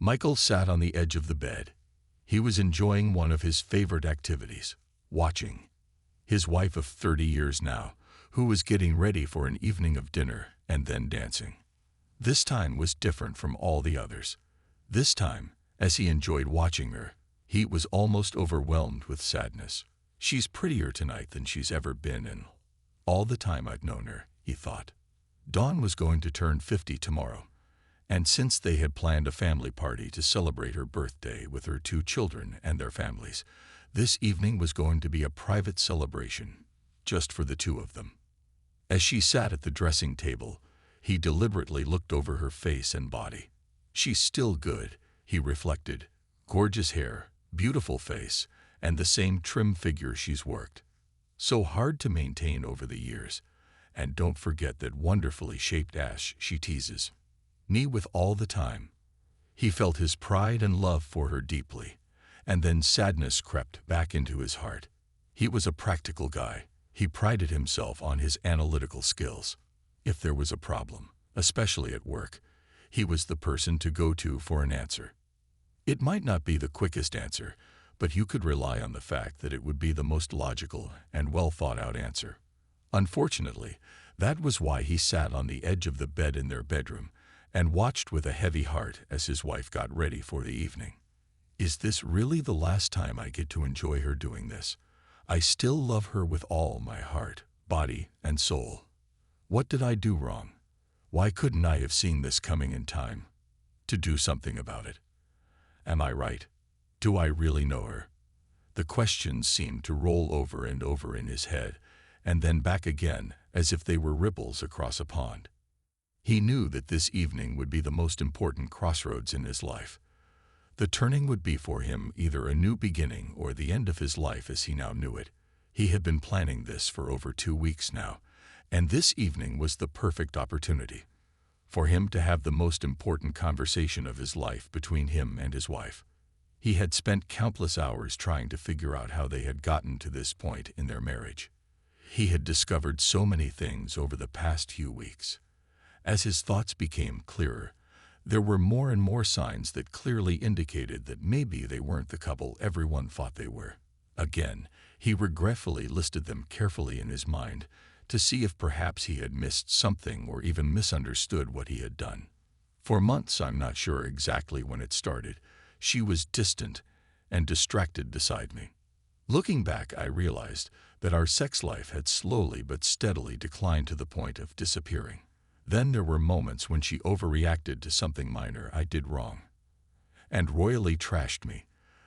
Michael sat on the edge of the bed. He was enjoying one of his favorite activities, watching. His wife of 30 years now, who was getting ready for an evening of dinner and then dancing. This time was different from all the others. This time, as he enjoyed watching her, he was almost overwhelmed with sadness. She's prettier tonight than she's ever been in all the time I've known her, he thought. Dawn was going to turn 50 tomorrow, and since they had planned a family party to celebrate her birthday with her 2 children and their families, this evening was going to be a private celebration, just for the 2 of them. As she sat at the dressing table, he deliberately looked over her face and body. She's still good, he reflected. Gorgeous hair, beautiful face, and the same trim figure she's worked so hard to maintain over the years. And don't forget that wonderfully shaped ass she teases me with all the time. He felt his pride and love for her deeply, and then sadness crept back into his heart. He was a practical guy. He prided himself on his analytical skills. If there was a problem, especially at work, he was the person to go to for an answer. It might not be the quickest answer, but you could rely on the fact that it would be the most logical and well-thought-out answer. Unfortunately, that was why he sat on the edge of the bed in their bedroom and watched with a heavy heart as his wife got ready for the evening. Is this really the last time I get to enjoy her doing this? I still love her with all my heart, body, and soul. What did I do wrong? Why couldn't I have seen this coming in time to do something about it? Am I right? Do I really know her? The questions seemed to roll over and over in his head, and then back again, as if they were ripples across a pond. He knew that this evening would be the most important crossroads in his life. The turning would be for him either a new beginning or the end of his life as he now knew it. He had been planning this for over 2 weeks now, and this evening was the perfect opportunity for him to have the most important conversation of his life between him and his wife. He had spent countless hours trying to figure out how they had gotten to this point in their marriage. He had discovered so many things over the past few weeks. As his thoughts became clearer, there were more and more signs that clearly indicated that maybe they weren't the couple everyone thought they were. Again, he regretfully listed them carefully in his mind to see if perhaps he had missed something or even misunderstood what he had done. For months, I'm not sure exactly when it started, she was distant and distracted beside me. Looking back, I realized that our sex life had slowly but steadily declined to the point of disappearing. Then there were moments when she overreacted to something minor I did wrong and royally trashed me.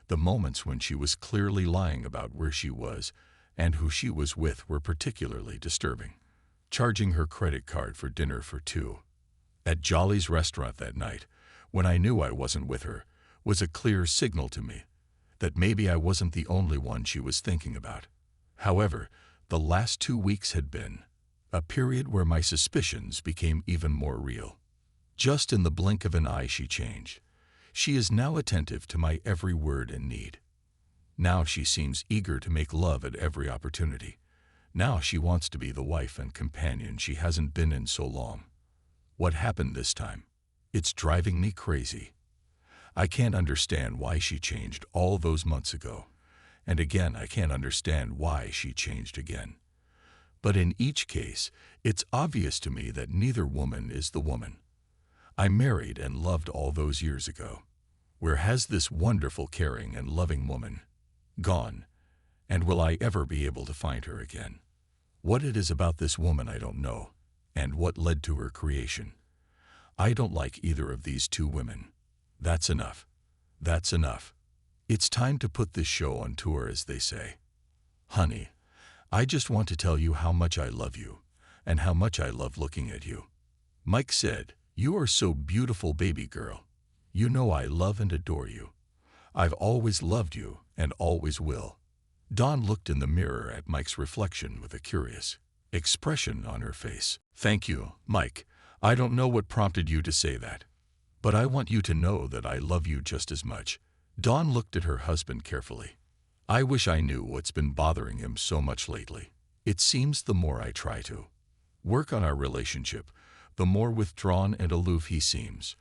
The moments when she was clearly lying about where she was and who she was with were particularly disturbing. Charging her credit card for dinner for 2 at Jolly's restaurant that night, when I knew I wasn't with her, was a clear signal to me that maybe I wasn't the only one she was thinking about. However, the last 2 weeks had been a period where my suspicions became even more real. Just in the blink of an eye she changed. She is now attentive to my every word and need. Now she seems eager to make love at every opportunity. Now she wants to be the wife and companion she hasn't been in so long. What happened this time? It's driving me crazy. I can't understand why she changed all those months ago. And again, I can't understand why she changed again. But in each case, it's obvious to me that neither woman is the woman I married and loved all those years ago. Where has this wonderful, caring, and loving woman gone? And will I ever be able to find her again? What it is about this woman I don't know, and what led to her creation. I don't like either of these 2 women. That's enough. That's enough. It's time to put this show on tour, as they say. Honey, I just want to tell you how much I love you, and how much I love looking at you. Mike said, "You are so beautiful, baby girl. You know I love and adore you. I've always loved you, and always will." Dawn looked in the mirror at Mike's reflection with a curious expression on her face. "Thank you, Mike. I don't know what prompted you to say that, but I want you to know that I love you just as much." Dawn looked at her husband carefully. "I wish I knew what's been bothering him so much lately. It seems the more I try to work on our relationship, the more withdrawn and aloof he seems."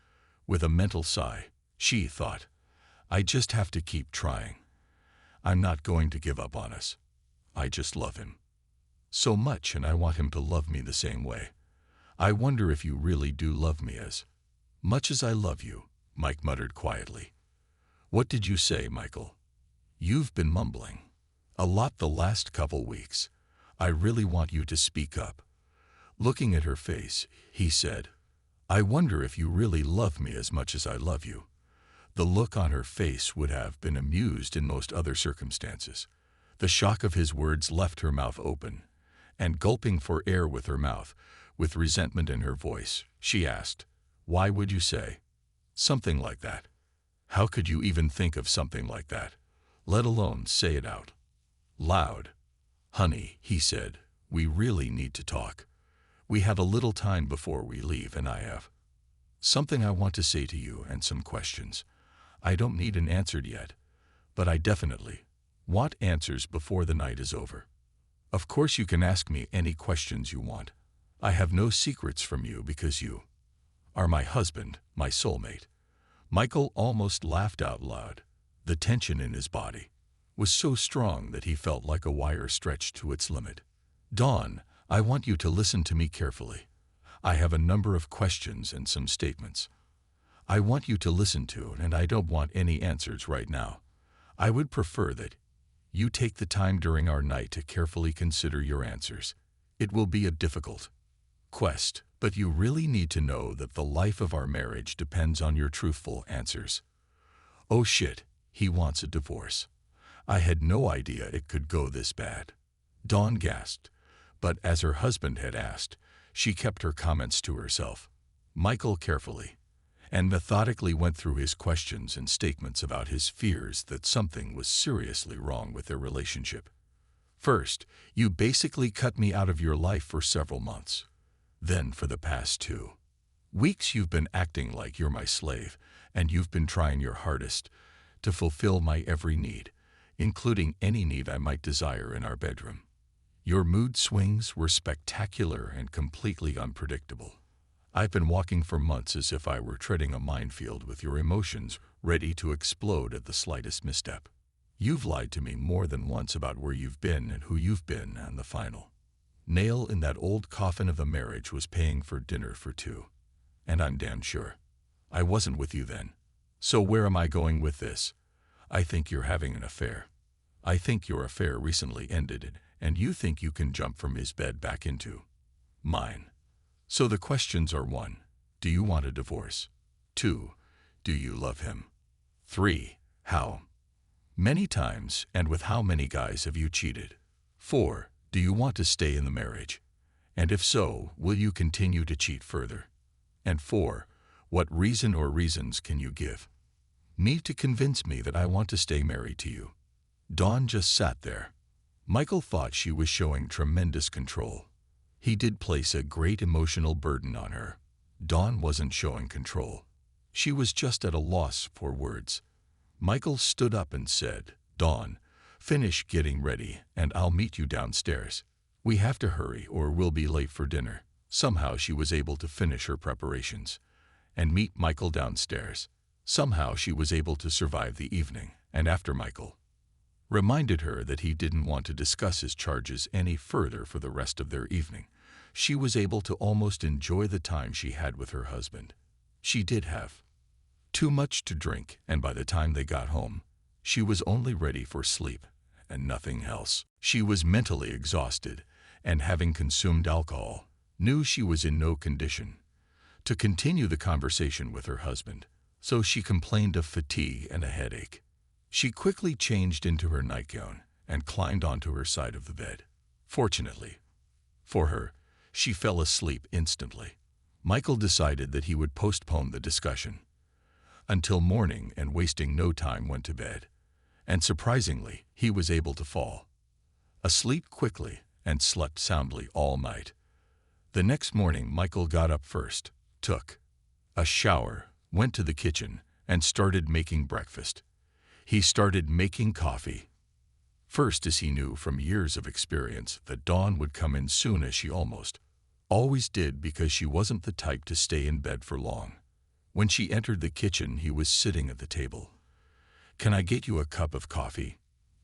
With a mental sigh, She thought, I just have to keep trying. I'm not going to give up on us. I just love him so much, and I want him to love me the same way. I wonder if you really do love me as much as I love you, Mike muttered quietly. What did you say, Michael? You've been mumbling a lot the last couple weeks. I really want you to speak up. Looking at her face, he said, I wonder if you really love me as much as I love you. The look on her face would have been amused in most other circumstances. The shock of his words left her mouth open, and gulping for air with her mouth, with resentment in her voice, she asked, Why would you say something like that? How could you even think of something like that, let alone say it out loud? Honey, he said, we really need to talk. We have a little time before we leave, and I have something I want to say to you and some questions. I don't need an answer yet, but I definitely want answers before the night is over. Of course you can ask me any questions you want. I have no secrets from you because you are my husband, my soulmate. Michael almost laughed out loud. The tension in his body was so strong that he felt like a wire stretched to its limit. Dawn, I want you to listen to me carefully. I have a number of questions and some statements I want you to listen to, and I don't want any answers right now. I would prefer that you take the time during our night to carefully consider your answers. It will be a difficult quest, but you really need to know that the life of our marriage depends on your truthful answers. Oh shit, he wants a divorce. I had no idea it could go this bad. Dawn gasped, but as her husband had asked, she kept her comments to herself. Michael carefully and methodically went through his questions and statements about his fears that something was seriously wrong with their relationship. First, you basically cut me out of your life for several months. Then for the past 2 weeks you've been acting like you're my slave, and you've been trying your hardest to fulfill my every need, including any need I might desire in our bedroom. Your mood swings were spectacular and completely unpredictable. I've been walking for months as if I were treading a minefield with your emotions ready to explode at the slightest misstep. You've lied to me more than once about where you've been and who you've been, and the final nail in that old coffin of a marriage was paying for dinner for 2. And I'm damn sure I wasn't with you then. So where am I going with this? I think you're having an affair. I think your affair recently ended, and you think you can jump from his bed back into mine. So the questions are 1. Do you want a divorce? 2. Do you love him? 3. How many times and with how many guys have you cheated? 4. Do you want to stay in the marriage? And if so, will you continue to cheat further? And 4. What reason or reasons can you give me to convince me that I want to stay married to you? Dawn just sat there. Michael thought she was showing tremendous control. He did place a great emotional burden on her. Dawn wasn't showing control. She was just at a loss for words. Michael stood up and said, Dawn, finish getting ready and I'll meet you downstairs. We have to hurry or we'll be late for dinner. Somehow she was able to finish her preparations and meet Michael downstairs. Somehow she was able to survive the evening, and after Michael reminded her that he didn't want to discuss his charges any further for the rest of their evening, she was able to almost enjoy the time she had with her husband. She did have too much to drink, and by the time they got home, she was only ready for sleep and nothing else. She was mentally exhausted, and having consumed alcohol, knew she was in no condition to continue the conversation with her husband, so she complained of fatigue and a headache. She quickly changed into her nightgown and climbed onto her side of the bed. Fortunately for her, she fell asleep instantly. Michael decided that he would postpone the discussion until morning and, wasting no time, went to bed. And surprisingly, he was able to fall asleep quickly and slept soundly all night. The next morning, Michael got up first, took a shower, went to the kitchen, and started making breakfast. He started making coffee. First, as he knew from years of experience that Dawn would come in soon, as she almost always did, because she wasn't the type to stay in bed for long. When she entered the kitchen, he was sitting at the table. "Can I get you a cup of coffee?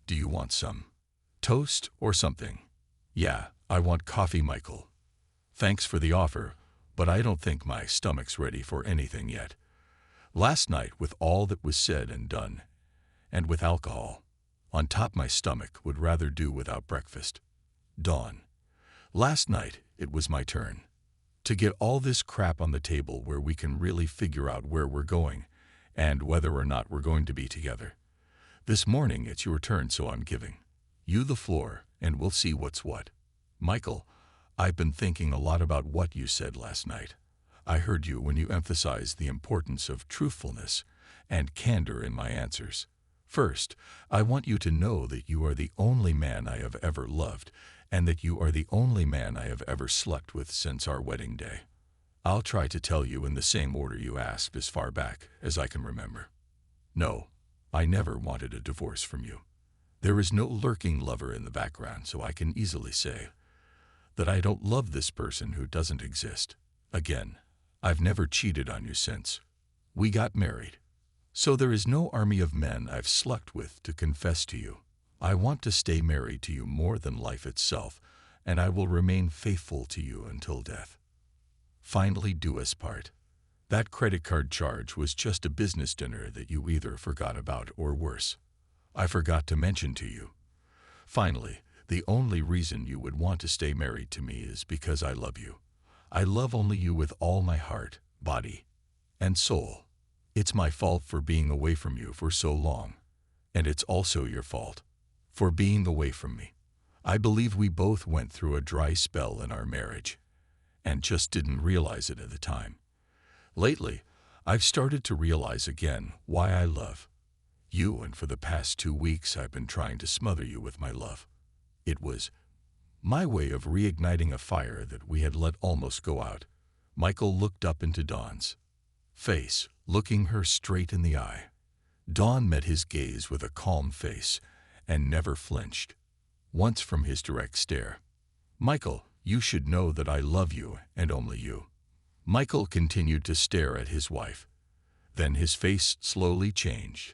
Do you want some toast or something?" "Yeah, I want coffee, Michael. Thanks for the offer, but I don't think my stomach's ready for anything yet. Last night, with all that was said and done, and with alcohol on top, my stomach would rather do without breakfast." Dawn. "Last night, it was my turn to get all this crap on the table where we can really figure out where we're going and whether or not we're going to be together. This morning, it's your turn, so I'm giving you the floor, and we'll see what's what." "Michael, I've been thinking a lot about what you said last night. I heard you when you emphasized the importance of truthfulness and candor in my answers. First, I want you to know that you are the only man I have ever loved, and that you are the only man I have ever slept with since our wedding day. I'll try to tell you in the same order you asked as far back as I can remember. No, I never wanted a divorce from you. There is no lurking lover in the background, so I can easily say that I don't love this person who doesn't exist. Again, I've never cheated on you since we got married. So there is no army of men I've slept with to confess to you. I want to stay married to you more than life itself, and I will remain faithful to you until death. Finally, do us part. That credit card charge was just a business dinner that you either forgot about or worse, I forgot to mention to you. Finally, the only reason you would want to stay married to me is because I love you. I love only you with all my heart, body, and soul. It's my fault for being away from you for so long, and it's also your fault for being away from me. I believe we both went through a dry spell in our marriage and just didn't realize it at the time. Lately, I've started to realize again why I love you, and for the past 2 weeks I've been trying to smother you with my love. It was my way of reigniting a fire that we had let almost go out." Michael looked up into Dawn's face, looking her straight in the eye. Dawn met his gaze with a calm face and never flinched once from his direct stare. "Michael, you should know that I love you and only you." Michael continued to stare at his wife. Then his face slowly changed.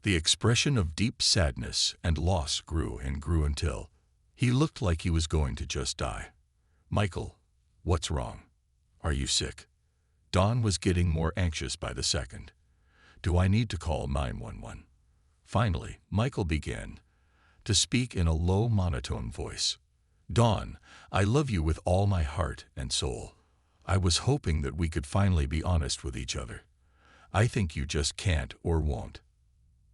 The expression of deep sadness and loss grew and grew until he looked like he was going to just die. "Michael, what's wrong? Are you sick?" Dawn was getting more anxious by the second. "Do I need to call 911? Finally, Michael began to speak in a low, monotone voice. "Dawn, I love you with all my heart and soul. I was hoping that we could finally be honest with each other. I think you just can't or won't.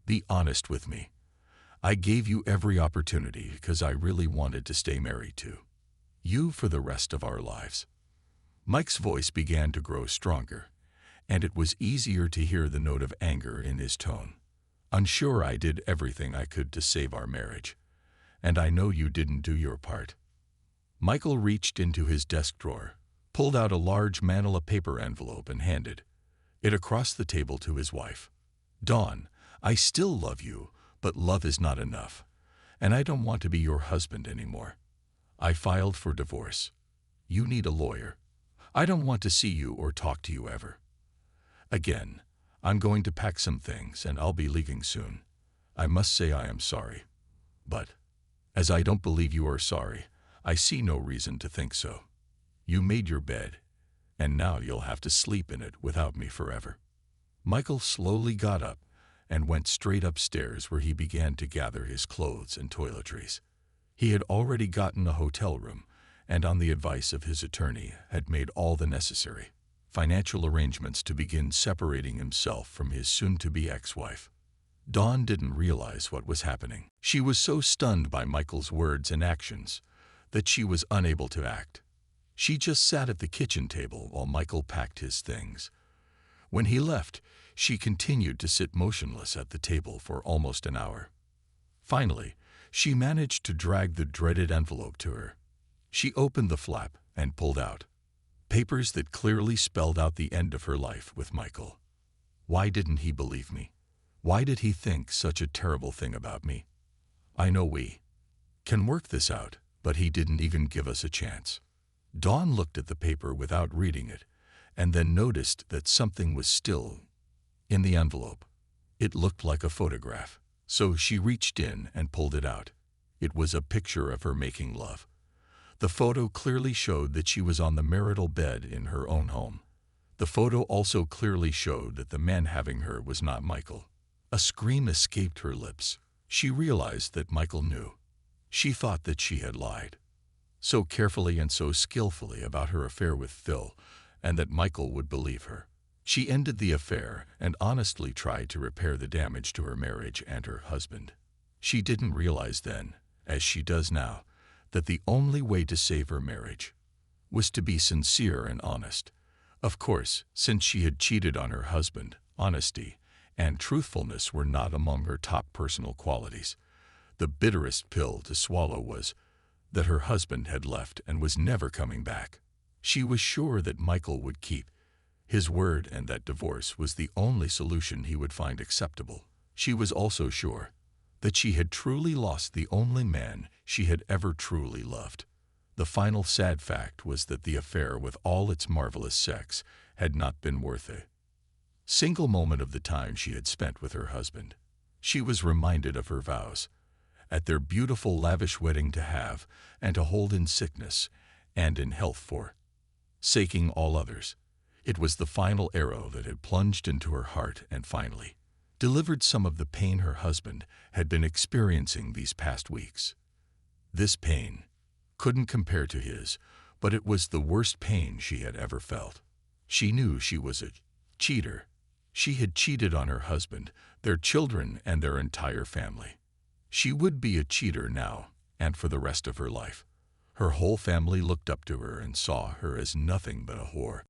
Be honest with me. I gave you every opportunity because I really wanted to stay married to you for the rest of our lives." Mike's voice began to grow stronger, and it was easier to hear the note of anger in his tone. "Unsure, I did everything I could to save our marriage, and I know you didn't do your part." Michael reached into his desk drawer, pulled out a large manila paper envelope and handed it across the table to his wife. "Dawn, I still love you, but love is not enough, and I don't want to be your husband anymore. I filed for divorce. You need a lawyer. I don't want to see you or talk to you ever again. I'm going to pack some things and I'll be leaving soon. I must say I am sorry. But as I don't believe you are sorry, I see no reason to think so. You made your bed, and now you'll have to sleep in it without me forever." Michael slowly got up and went straight upstairs, where he began to gather his clothes and toiletries. He had already gotten a hotel room, and on the advice of his attorney had made all the necessary financial arrangements to begin separating himself from his soon-to-be ex-wife. Dawn didn't realize what was happening. She was so stunned by Michael's words and actions that she was unable to act. She just sat at the kitchen table while Michael packed his things. When he left, she continued to sit motionless at the table for almost an hour. Finally, she managed to drag the dreaded envelope to her. She opened the flap and pulled out papers that clearly spelled out the end of her life with Michael. Why didn't he believe me? Why did he think such a terrible thing about me? I know we can work this out, but he didn't even give us a chance. Dawn looked at the paper without reading it, and then noticed that something was still in the envelope. It looked like a photograph, so she reached in and pulled it out. It was a picture of her making love. The photo clearly showed that she was on the marital bed in her own home. The photo also clearly showed that the man having her was not Michael. A scream escaped her lips. She realized that Michael knew. She thought that she had lied so carefully and so skillfully about her affair with Phil, and that Michael would believe her. She ended the affair and honestly tried to repair the damage to her marriage and her husband. She didn't realize then, as she does now, that the only way to save her marriage was to be sincere and honest. Of course, since she had cheated on her husband, honesty and truthfulness were not among her top personal qualities. The bitterest pill to swallow was that her husband had left and was never coming back. She was sure that Michael would keep his word and that divorce was the only solution he would find acceptable. She was also sure that she had truly lost the only man she had ever truly loved. The final sad fact was that the affair, with all its marvelous sex, had not been worth a single moment of the time she had spent with her husband. She was reminded of her vows at their beautiful, lavish wedding to have and to hold in sickness and in health forsaking all others. It was the final arrow that had plunged into her heart and finally delivered some of the pain her husband had been experiencing these past weeks. This pain couldn't compare to his, but it was the worst pain she had ever felt. She knew she was a cheater. She had cheated on her husband, their children, and their entire family. She would be a cheater now and for the rest of her life. Her whole family looked up to her and saw her as nothing but a whore.